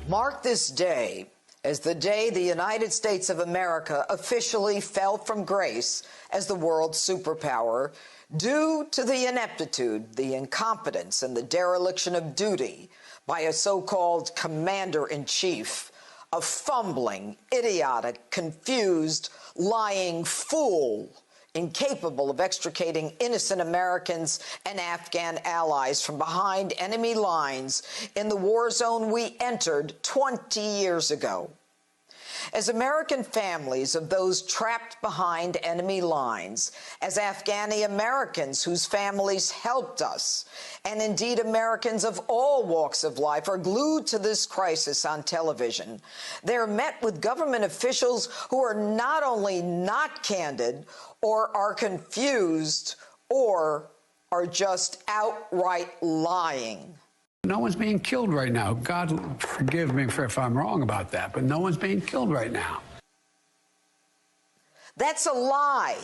Mark this day as the day the United States of America officially fell from grace as the world superpower due to the ineptitude, the incompetence, and the dereliction of duty by a so-called commander-in-chief, a fumbling, idiotic, confused, lying fool, incapable of extricating innocent Americans and Afghan allies from behind enemy lines in the war zone we entered 20 years ago. As American families of those trapped behind enemy lines, as Afghani Americans whose families helped us, and indeed Americans of all walks of life are glued to this crisis on television, they're met with government officials who are not only not candid, or are confused, or are just outright lying. No one's being killed right now. God forgive me if I'm wrong about that, but no one's being killed right now. That's a lie.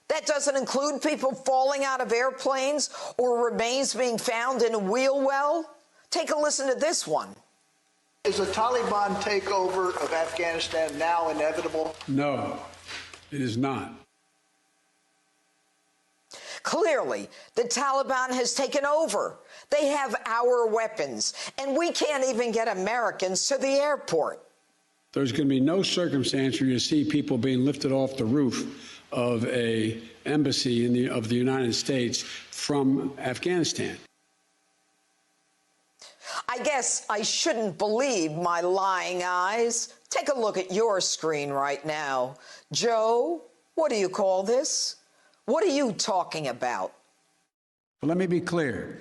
That doesn't include people falling out of airplanes or remains being found in a wheel well. Take a listen to this one. Is a Taliban takeover of Afghanistan now inevitable? No, it is not. Clearly, the Taliban has taken over. They have our weapons, and we can't even get Americans to the airport. There's going to be no circumstance where you see people being lifted off the roof of an embassy of the United States from Afghanistan. I guess I shouldn't believe my lying eyes. Take a look at your screen right now. Joe, what do you call this? What are you talking about? But let me be clear.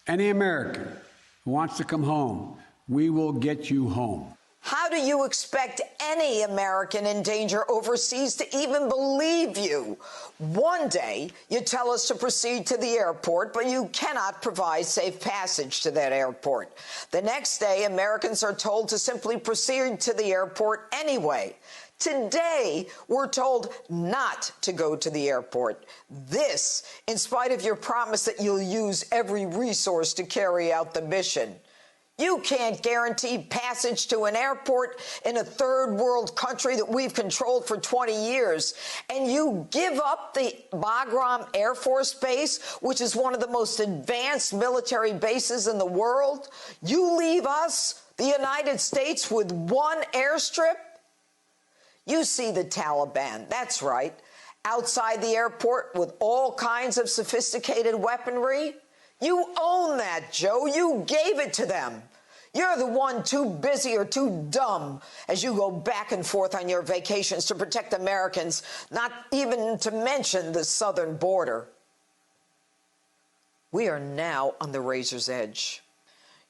Any American who wants to come home, we will get you home. How do you expect any American in danger overseas to even believe you? One day, you tell us to proceed to the airport, but you cannot provide safe passage to that airport. The next day, Americans are told to simply proceed to the airport anyway. Today, we're told not to go to the airport. This, in spite of your promise that you'll use every resource to carry out the mission. You can't guarantee passage to an airport in a third world country that we've controlled for 20 years. And you give up the Bagram Air Force Base, which is one of the most advanced military bases in the world. You leave us, the United States, with one airstrip? You see the Taliban, that's right, outside the airport with all kinds of sophisticated weaponry. You own that, Joe. You gave it to them. You're the one too busy or too dumb as you go back and forth on your vacations to protect Americans, not even to mention the southern border. We are now on the razor's edge.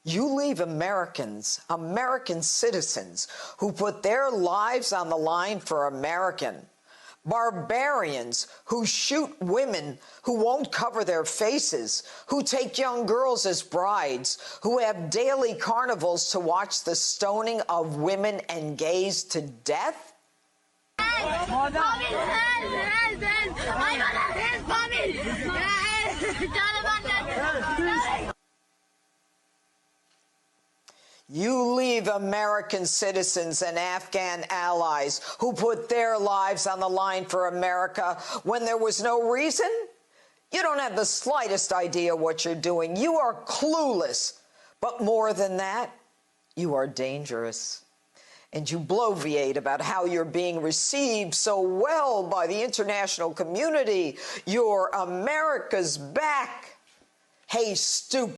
You leave Americans, American citizens, who put their lives on the line for American. Barbarians who shoot women who won't cover their faces, who take young girls as brides, who have daily carnivals to watch the stoning of women and gays to death? You leave American citizens and Afghan allies who put their lives on the line for America when there was no reason? You don't have the slightest idea what you're doing. You are clueless. But more than that, you are dangerous. And you bloviate about how you're being received so well by the international community. You're America's back. Hey, stupid.